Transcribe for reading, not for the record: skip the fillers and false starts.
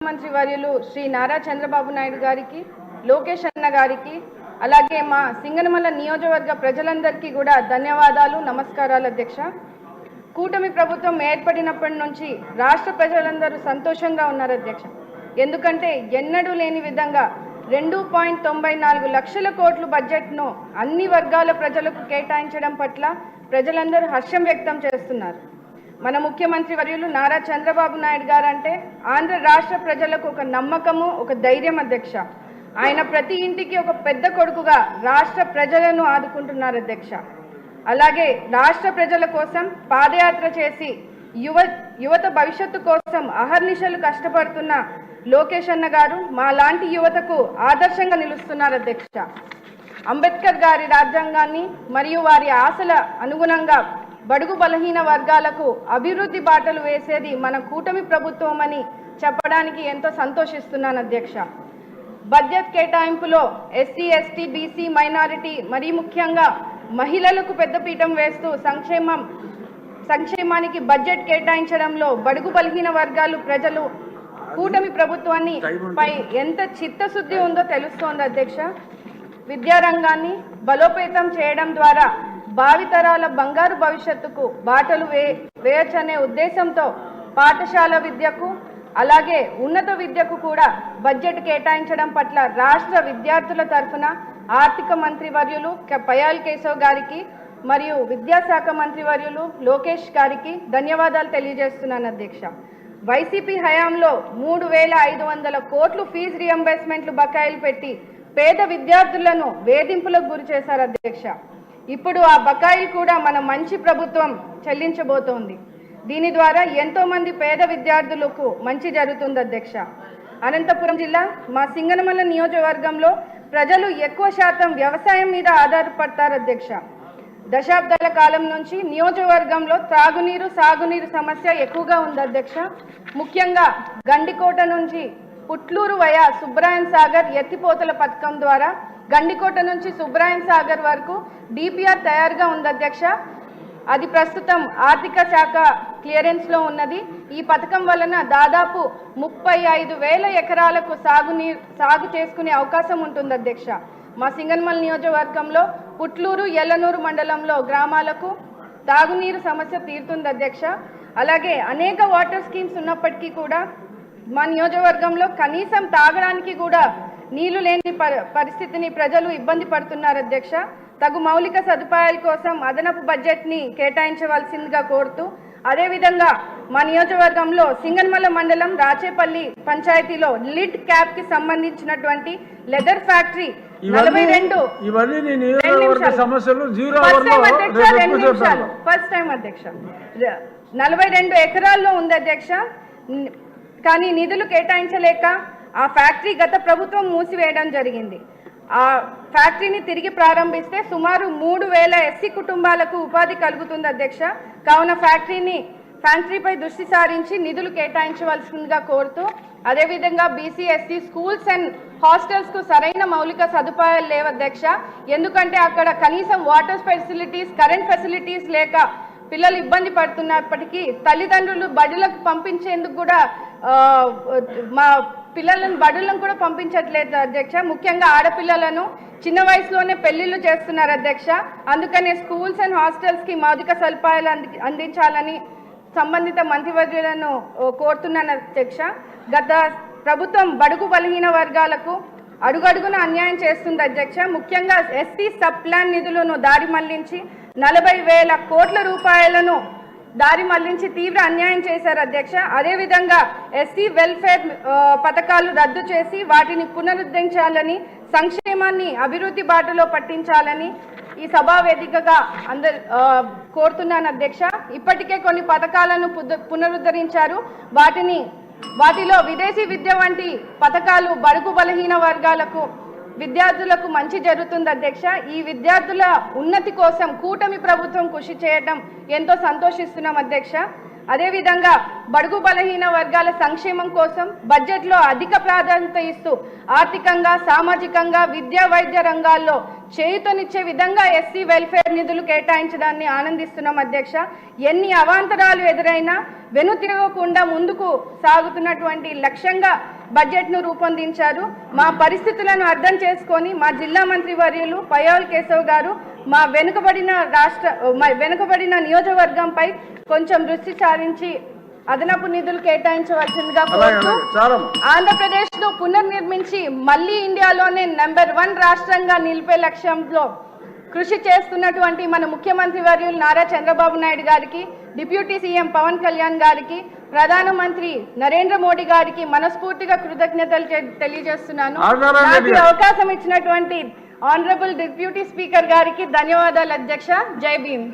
మంత్రి వర్యులు శ్రీ నారా చంద్రబాబు నాయుడు గారికి, లోకేష్ అన్న గారికి, అలాగే మా సింగనమల నియోజకవర్గ ప్రజలందరికీ కూడా ధన్యవాదాలు, నమస్కారాలు అధ్యక్ష. కూటమి ప్రభుత్వం ఏర్పడినప్పటి నుంచి రాష్ట్ర ప్రజలందరూ సంతోషంగా ఉన్నారు అధ్యక్ష. ఎందుకంటే ఎన్నడూ లేని విధంగా 2.94 లక్షల కోట్ల బడ్జెట్ను అన్ని వర్గాల ప్రజలకు కేటాయించడం పట్ల ప్రజలందరూ హర్షం వ్యక్తం చేస్తున్నారు. మన ముఖ్యమంత్రి వర్యులు నారా చంద్రబాబు నాయుడు గారు అంటే ఆంధ్ర రాష్ట్ర ప్రజలకు ఒక నమ్మకము, ఒక ధైర్యం అధ్యక్ష. ఆయన ప్రతి ఇంటికి ఒక పెద్ద కొడుకుగా రాష్ట్ర ప్రజలను ఆదుకుంటున్నారు అధ్యక్ష. అలాగే రాష్ట్ర ప్రజల కోసం పాదయాత్ర చేసి యువత భవిష్యత్తు కోసం అహర్నిశలు కష్టపడుతున్న లోకేష్ అన్న గారు మా లాంటి యువతకు ఆదర్శంగా నిలుస్తున్నారు అధ్యక్ష. అంబేద్కర్ గారి రాజ్యాంగాన్ని మరియు వారి ఆశల అనుగుణంగా బడుగు బలహీన వర్గాలకు అభివృద్ధి బాటలు వేసేది మన కూటమి ప్రభుత్వం అని చెప్పడానికి ఎంతో సంతోషిస్తున్నాను అధ్యక్ష. బడ్జెట్ కేటాయింపులో ఎస్సీ, ఎస్టీ, బీసీ, మైనారిటీ మరియు ముఖ్యంగా మహిళలకు పెద్దపీఠం వేస్తూ సంక్షేమానికి బడ్జెట్ కేటాయించడంలో బడుగు బలహీన వర్గాలు ప్రజలు కూటమి ప్రభుత్వాన్ని పై ఎంత చిత్తశుద్ధి ఉందో తెలుస్తోంది అధ్యక్ష. విద్యారంగాన్ని బలోపేతం చేయడం ద్వారా భావితరాల బంగారు భవిష్యత్తుకు బాటలు వేయచ్చనే ఉద్దేశంతో పాఠశాల విద్యకు అలాగే ఉన్నత విద్యకు కూడా బడ్జెట్ కేటాయించడం పట్ల రాష్ట్ర విద్యార్థుల తరఫున ఆర్థిక మంత్రి వర్యులు పయాల్ కేశవ్ గారికి మరియు విద్యాశాఖ మంత్రి వర్యులు లోకేష్ గారికి ధన్యవాదాలు తెలియజేస్తున్నాను అధ్యక్ష. వైసీపీ హయాంలో 3,500 కోట్లు ఫీజు రియంబర్స్మెంట్లు బకాయిలు పెట్టి పేద విద్యార్థులను వేధింపులకు గురి చేశారు అధ్యక్ష. ఇప్పుడు ఆ బకాయిలు కూడా మన మంచి ప్రభుత్వం చెల్లించబోతోంది. దీని ద్వారా ఎంతో మంది పేద విద్యార్థులకు మంచి జరుగుతుంది అధ్యక్ష. అనంతపురం జిల్లా మా సింగనమల నియోజకవర్గంలో ప్రజలు ఎక్కువ శాతం వ్యవసాయం మీద ఆధారపడతారు అధ్యక్ష. దశాబ్దాల కాలం నుంచి నియోజకవర్గంలో త్రాగునీరు, సాగునీరు సమస్య ఎక్కువగా ఉంది అధ్యక్ష. ముఖ్యంగా గండికోట నుంచి పుట్లూరు వయా సుబ్రాయన్ సాగర్ ఎత్తిపోతల పథకం ద్వారా గండికోట నుంచి సుబ్రాయన్ సాగర్ వరకు డిపిఆర్ తయారుగా ఉంది అధ్యక్ష. అది ప్రస్తుతం ఆర్థిక శాఖ క్లియరెన్స్లో ఉన్నది. ఈ పథకం వలన దాదాపు 35,000 ఎకరాలకు సాగు చేసుకునే అవకాశం ఉంటుంది అధ్యక్ష. మా సింగనమల నియోజకవర్గంలో పుట్లూరు, ఎల్లనూరు మండలంలో గ్రామాలకు తాగునీరు సమస్య తీరుతుంది అధ్యక్ష. అలాగే అనేక వాటర్ స్కీమ్స్ ఉన్నప్పటికీ కూడా మా నియోజకవర్గంలో కనీసం తాగడానికి కూడా నీళ్లు లేని పరిస్థితిని ప్రజలు ఇబ్బంది పడుతున్నారు అధ్యక్ష. తగు మౌలిక సదుపాయాల కోసం అదనపు బడ్జెట్ని కేటాయించవలసిందిగా కోరుతూ, అదేవిధంగా మా నియోజకవర్గంలో సింగనమల మండలం రాచేపల్లి పంచాయతీలో లిడ్ క్యాప్ కి సంబంధించినటువంటి లెదర్ ఫ్యాక్టరీ 42 ఎకరాల్లో ఉంది అధ్యక్ష. కానీ నిధులు కేటాయించలేక ఆ ఫ్యాక్టరీ గత ప్రభుత్వం మూసివేయడం జరిగింది. ఆ ఫ్యాక్టరీని తిరిగి ప్రారంభిస్తే సుమారు 3,000 ఎస్సీ కుటుంబాలకు ఉపాధి కలుగుతుంది అధ్యక్ష. కావున ఫ్యాక్టరీపై దృష్టి సారించి నిధులు కేటాయించవలసిందిగా కోరుతూ, అదేవిధంగా బీసీ, ఎస్టీ స్కూల్స్ అండ్ హాస్టల్స్కు సరైన మౌలిక సదుపాయాలు లేవు అధ్యక్ష. ఎందుకంటే అక్కడ కనీసం వాటర్ ఫెసిలిటీస్, కరెంట్ ఫెసిలిటీస్ లేక పిల్లలు ఇబ్బంది పడుతున్నప్పటికీ తల్లిదండ్రులు బడులకు పంపించేందుకు కూడా మా పిల్లలను బడులను కూడా పంపించట్లేదు అధ్యక్ష. ముఖ్యంగా ఆడపిల్లలను చిన్న వయసులోనే పెళ్లిళ్ళు చేస్తున్నారు అధ్యక్ష. అందుకనే స్కూల్స్ అండ్ హాస్టల్స్కి మౌలిక సదుపాయాలు అందించాలని సంబంధిత మంత్రివర్యులను కోరుతున్నాను అధ్యక్ష. గత ప్రభుత్వం బడుగు బలహీన వర్గాలకు అడుగడుగున అన్యాయం చేస్తుంది అధ్యక్ష. ముఖ్యంగా ఎస్టీ సబ్ ప్లాన్ నిధులను దారి మళ్లించి 40,000 కోట్ల రూపాయలను దారి మళ్లించి తీవ్ర అన్యాయం చేశారు అధ్యక్ష. అదేవిధంగా ఎస్సీ వెల్ఫేర్ పథకాలు రద్దు చేసి వాటిని పునరుద్ధరించాలని, సంక్షేమాన్ని అభివృద్ధి బాటలో పట్టించాలని ఈ సభా వేదికగా కోరుతున్నాను అధ్యక్ష. ఇప్పటికే కొన్ని పథకాలను పునరుద్ధరించారు. వాటిలో విదేశీ విద్య వంటి పథకాలు బడుగు బలహీన వర్గాలకు విద్యార్థులకు మంచి జరుగుతుంది అధ్యక్ష. ఈ విద్యార్థుల ఉన్నతి కోసం కూటమి ప్రభుత్వం కృషి చేయడం ఎంతో సంతోషిస్తున్నాం అధ్యక్ష. అదేవిధంగా బడుగు బలహీన వర్గాల సంక్షేమం కోసం బడ్జెట్లో అధిక ప్రాధాన్యత ఇస్తూ ఆర్థికంగా, సామాజికంగా, విద్యా వైద్య రంగాల్లో చేయూతనిచ్చే విధంగా ఎస్సీ వెల్ఫేర్ నిధులు కేటాయించడాన్ని ఆనందిస్తున్నాం అధ్యక్ష. ఎన్ని అవాంతరాలు ఎదురైనా వెనుతిరగకుండా ముందుకు సాగుతున్నటువంటి లక్ష్యంగా బడ్జెట్ను రూపొందించారు. మా పరిస్థితులను అర్థం చేసుకొని మా జిల్లా మంత్రి వర్యులు పయ్యావుల కేశవ్ గారు మా వెనుకబడిన నియోజకవర్గంపై కొంచెం దృష్టి సారించి అదనపు నిధులు కేటాయించవలసిందిగా కోరుతూ ఆంధ్రప్రదేశ్ ను పునర్నిర్మించి మళ్లీ ఇండియాలోనే నెంబర్ 1 రాష్ట్రంగా నిలిపే లక్ష్యంలో కృషి చేస్తున్నటువంటి మన ముఖ్యమంత్రి వర్యులు నారా చంద్రబాబు నాయుడు గారికి, డిప్యూటీ సీఎం పవన్ కళ్యాణ్ గారికి, ప్రధానమంత్రి నరేంద్ర మోడీ గారికి మనస్ఫూర్తిగా కృతజ్ఞతలు తెలియజేస్తున్నాను. నాకు అవకాశం ఇచ్చినటువంటి ఆనరబుల్ డిప్యూటీ స్పీకర్ గారికి ధన్యవాదాలు అధ్యక్ష. జై భీమ్.